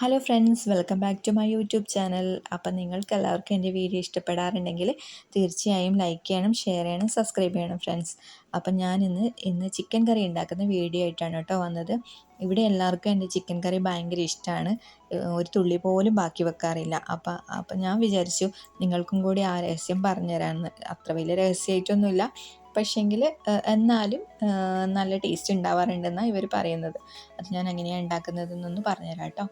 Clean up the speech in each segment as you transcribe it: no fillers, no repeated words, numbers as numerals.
Hello friends, welcome back to my YouTube channel. അപ്പം നിങ്ങൾക്ക് എല്ലാവർക്കും എൻ്റെ വീഡിയോ ഇഷ്ടപ്പെടാറുണ്ടെങ്കിൽ തീർച്ചയായും ലൈക്ക് ചെയ്യണം, ഷെയർ ചെയ്യണം, സബ്സ്ക്രൈബ് ചെയ്യണം ഫ്രണ്ട്സ്. അപ്പം ഞാൻ ഇന്ന് ചിക്കൻ കറി ഉണ്ടാക്കുന്ന വീഡിയോ ആയിട്ടാണ് കേട്ടോ വന്നത്. ഇവിടെ എല്ലാവർക്കും എൻ്റെ ചിക്കൻ കറി ഭയങ്കര ഇഷ്ടമാണ്. ഒരു തുള്ളി പോലും ബാക്കി വെക്കാറില്ല. അപ്പം ഞാൻ വിചാരിച്ചു നിങ്ങൾക്കും കൂടി ആ രഹസ്യം പറഞ്ഞുതരാമെന്ന്. അത്ര വലിയ രഹസ്യമായിട്ടൊന്നുമില്ല, പക്ഷേങ്കിൽ എന്നാലും നല്ല ടേസ്റ്റ് ഉണ്ടാവാറുണ്ടെന്നാണ് ഇവർ പറയുന്നത്. അത് ഞാൻ എങ്ങനെയാണ് ഉണ്ടാക്കുന്നതെന്നൊന്ന് പറഞ്ഞുതരാം കേട്ടോ.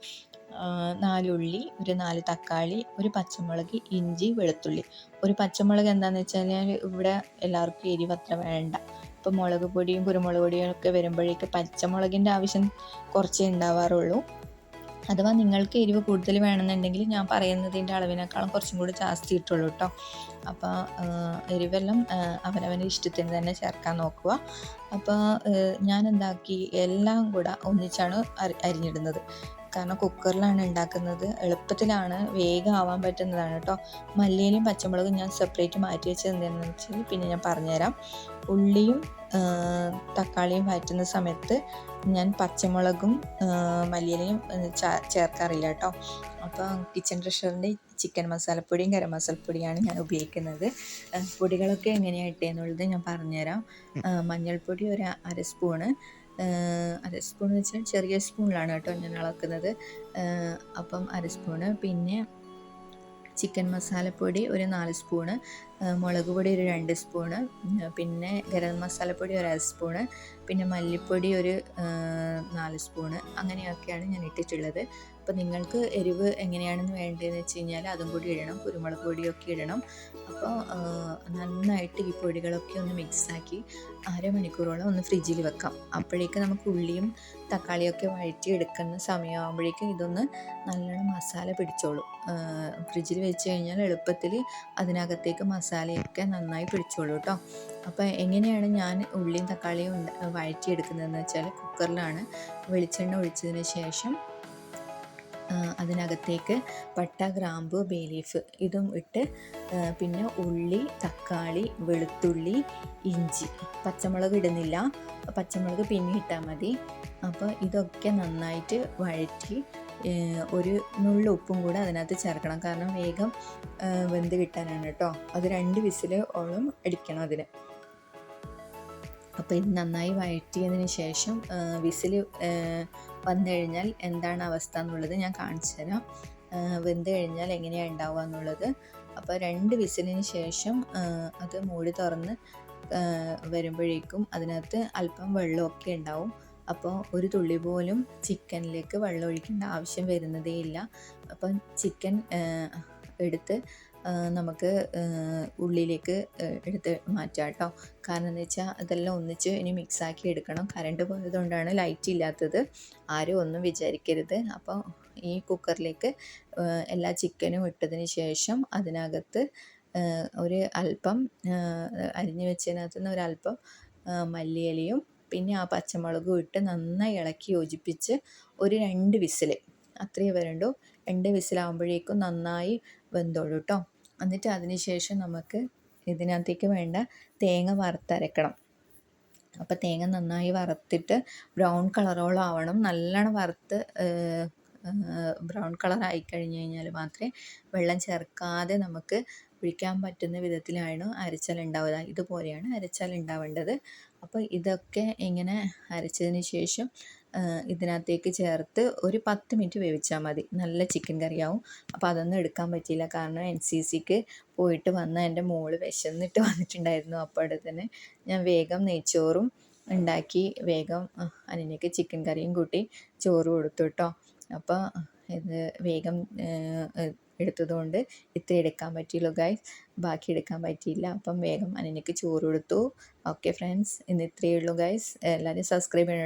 4 ഉള്ളി, ഒരു 4 തക്കാളി, ഒരു പച്ചമുളക്, ഇഞ്ചി, വെളുത്തുള്ളി. ഒരു പച്ചമുളക് എന്താണെന്ന് വെച്ചാൽ ഇവിടെ എല്ലാവർക്കും എരിവ് അത്ര വേണ്ട. അപ്പോൾ മുളക് പൊടിയും കുരുമുളക് പൊടിയും ഒക്കെ വരുമ്പോഴേക്ക് പച്ചമുളകിൻ്റെ ആവശ്യം കുറച്ചേ ഉണ്ടാവാറുള്ളൂ. അഥവാ നിങ്ങൾക്ക് എരിവ് കൂടുതൽ വേണമെന്നുണ്ടെങ്കിൽ ഞാൻ പറയുന്നതിൻ്റെ അളവിനേക്കാളും കുറച്ചും കൂടി ജാസ്തി ഇട്ടുള്ളൂ കേട്ടോ. അപ്പോൾ എരിവെല്ലാം അവനവൻ്റെ ഇഷ്ടത്തിന് തന്നെ ചേർക്കാൻ നോക്കുക. അപ്പോൾ ഞാൻ എന്താക്കി, എല്ലാം കൂടെ ഒന്നിച്ചാണ് അരിഞ്ഞിടുന്നത്. കാരണം കുക്കറിലാണ് ഉണ്ടാക്കുന്നത്, എളുപ്പത്തിലാണ്, വേഗം ആവാൻ പറ്റുന്നതാണ് കേട്ടോ. മല്ലിയിലും പച്ചമുളകും ഞാൻ സെപ്പറേറ്റ് മാറ്റി വെച്ചത് എന്താണെന്ന് വെച്ചാൽ പിന്നെ ഞാൻ പറഞ്ഞുതരാം. ഉള്ളിയും തക്കാളിയും വഴറ്റുന്ന സമയത്ത് ഞാൻ പച്ചമുളകും മല്ലിയിലയും ചേർക്കാറില്ല കേട്ടോ. അപ്പോൾ കിച്ചൺ ട്രഷറിൻ്റെ ചിക്കൻ മസാലപ്പൊടിയും ഗരം മസാലപ്പൊടിയാണ് ഞാൻ ഉപയോഗിക്കുന്നത്. പൊടികളൊക്കെ എങ്ങനെയാണ് ഇട്ടതെന്നുള്ളത് ഞാൻ പറഞ്ഞുതരാം. മഞ്ഞൾപ്പൊടി ഒരു അര സ്പൂണ്, അര സ്പൂൺ വെച്ചാൽ ചെറിയ സ്പൂണിലാണ് കേട്ടോ ഞാൻ അളക്കുന്നത്. അപ്പം അര സ്പൂണ്. പിന്നെ ചിക്കൻ മസാലപ്പൊടി ഒരു 4 സ്പൂണ്, മുളക് പൊടി ഒരു 2 സ്പൂണ്, പിന്നെ ഗരം മസാലപ്പൊടി ഒരു അര സ്പൂണ്, പിന്നെ മല്ലിപ്പൊടി ഒരു 4 സ്പൂണ്. അങ്ങനെയൊക്കെയാണ് ഞാൻ ഇട്ടിട്ടുള്ളത്. അപ്പോൾ നിങ്ങൾക്ക് എരിവ് എങ്ങനെയാണെന്ന് വേണ്ടതെന്ന് വെച്ച് കഴിഞ്ഞാൽ അതും കൂടി ഇടണം, കുരുമുളക് പൊടിയൊക്കെ ഇടണം. അപ്പോൾ നന്നായിട്ട് ഈ പൊടികളൊക്കെ ഒന്ന് മിക്സാക്കി അരമണിക്കൂറോളം ഒന്ന് ഫ്രിഡ്ജിൽ വെക്കാം. അപ്പോഴേക്ക് നമുക്ക് ഉള്ളിയും തക്കാളിയൊക്കെ വഴറ്റി എടുക്കുന്ന സമയമാകുമ്പോഴേക്കും ഇതൊന്ന് നല്ലോണം മസാല പിടിച്ചോളും. ഫ്രിഡ്ജിൽ വെച്ച് കഴിഞ്ഞാൽ എളുപ്പത്തിൽ അതിനകത്തേക്ക് മസാലയൊക്കെ നന്നായി പിടിച്ചോളൂ കേട്ടോ. അപ്പോൾ എങ്ങനെയാണ് ഞാൻ ഉള്ളിയും തക്കാളിയും വഴറ്റിയെടുക്കുന്നതെന്ന് വെച്ചാൽ കുക്കറിലാണ് വെളിച്ചെണ്ണ ഒഴിച്ചതിന് ശേഷം അതിനകത്തേക്ക് പട്ട, ഗ്രാമ്പു, ബേ ലീഫ് ഇതും ഇട്ട്, പിന്നെ ഉള്ളി, തക്കാളി, വെളുത്തുള്ളി, ഇഞ്ചി, പച്ചമുളക് ഇടുന്നില്ല, പച്ചമുളക് പിന്നെ ഇട്ടാൽ മതി. അപ്പോൾ ഇതൊക്കെ നന്നായിട്ട് വഴറ്റി ഒരു നുള്ളു ഉപ്പും കൂടെ അതിനകത്ത് ചേർക്കണം. കാരണം വേഗം വെന്ത് കിട്ടാനാണ് കേട്ടോ. അത് 2 വിസിലോളം അടിക്കണം അതിന്. അപ്പോൾ ഇത് നന്നായി വഴറ്റിയതിന് ശേഷം വിസിൽ വന്നു കഴിഞ്ഞാൽ എന്താണ് അവസ്ഥ എന്നുള്ളത് ഞാൻ കാണിച്ചു തരാം. വെന്ത് കഴിഞ്ഞാൽ എങ്ങനെയാണ് ഉണ്ടാവുക എന്നുള്ളത്. അപ്പോൾ 2 വിസിലിന് ശേഷം അത് മൂടി തുറന്ന് വരുമ്പോഴേക്കും അതിനകത്ത് അല്പം വെള്ളമൊക്കെ ഉണ്ടാവും. അപ്പോൾ ഒരു തുള്ളി പോലും ചിക്കനിലേക്ക് വെള്ളം ഒഴിക്കേണ്ട ആവശ്യം വരുന്നതേ ഇല്ല. അപ്പം ചിക്കൻ എടുത്ത് നമുക്ക് ഉള്ളിലേക്ക് എടുത്ത് മാറ്റാം കേട്ടോ. കാരണം എന്ന് വെച്ചാൽ അതെല്ലാം ഒന്നിച്ച് ഇനി മിക്സാക്കി എടുക്കണം. കറണ്ട് പോയതുകൊണ്ടാണ് ലൈറ്റ് ഇല്ലാത്തത്, ആരും ഒന്നും വിചാരിക്കരുത്. അപ്പോൾ ഈ കുക്കറിലേക്ക് എല്ലാ ചിക്കനും ഇട്ടതിന് ശേഷം അതിനകത്ത് ഒരു അല്പം അരിഞ്ഞു വെച്ചതിനകത്ത് നിന്ന് ഒരല്പം മല്ലിയിലയും പിന്നെ ആ പച്ചമുളകും ഇട്ട് നന്നായി ഇളക്കി യോജിപ്പിച്ച് ഒരു 2 വിസിൽ അത്രയേ വരണ്ടൂ. 2 വിസിലാകുമ്പോഴേക്കും നന്നായി വെന്തോളൂ കേട്ടോ. എന്നിട്ട് അതിന് ശേഷം നമുക്ക് ഇതിനകത്തേക്ക് വേണ്ട തേങ്ങ വറുത്തരക്കണം. അപ്പോൾ തേങ്ങ നന്നായി വറുത്തിട്ട് ബ്രൗൺ കളറോളം ആവണം. നല്ലോണം വറുത്ത് ബ്രൗൺ കളർ ആയി കഴിഞ്ഞ് കഴിഞ്ഞാൽ മാത്രമേ വെള്ളം ചേർക്കാതെ നമുക്ക് ഒഴിക്കാൻ പറ്റുന്ന വിധത്തിലാണ് അരച്ചാൽ ഉണ്ടാവുക. ഇതുപോലെയാണ് അരച്ചാൽ ഉണ്ടാവേണ്ടത്. അപ്പോൾ ഇതൊക്കെ ഇങ്ങനെ അരച്ചതിന് ശേഷം ഇതിനകത്തേക്ക് ചേർത്ത് ഒരു 10 മിനിറ്റ് വേവിച്ചാൽ മതി. നല്ല ചിക്കൻ കറിയാവും. അപ്പോൾ അതൊന്നും എടുക്കാൻ പറ്റിയില്ല, കാരണം NCCക്ക് പോയിട്ട് വന്ന എൻ്റെ മോള് വിശന്നിട്ട് വന്നിട്ടുണ്ടായിരുന്നു. അപ്പോൾ അവിടെ തന്നെ ഞാൻ വേഗം നെയ്ച്ചോറും ഉണ്ടാക്കി വേഗം അനിയനിക്ക് ചിക്കൻ കറിയും കൂട്ടി ചോറ് കൊടുത്തു കേട്ടോ. അപ്പോൾ ഇത് വേഗം എടുത്തതുകൊണ്ട് ഇത്ര എടുക്കാൻ പറ്റിയുള്ളൂ ഗൈസ്, ബാക്കി എടുക്കാൻ പറ്റിയില്ല. അപ്പം വേഗം അനിയനിക്ക് ചോറ് കൊടുത്തു. ഓക്കെ ഫ്രണ്ട്സ്, ഇന്ന് ഇത്രയേ ഉള്ളൂ ഗൈസ്. എല്ലാവരും സബ്സ്ക്രൈബ് ചെയ്യണം.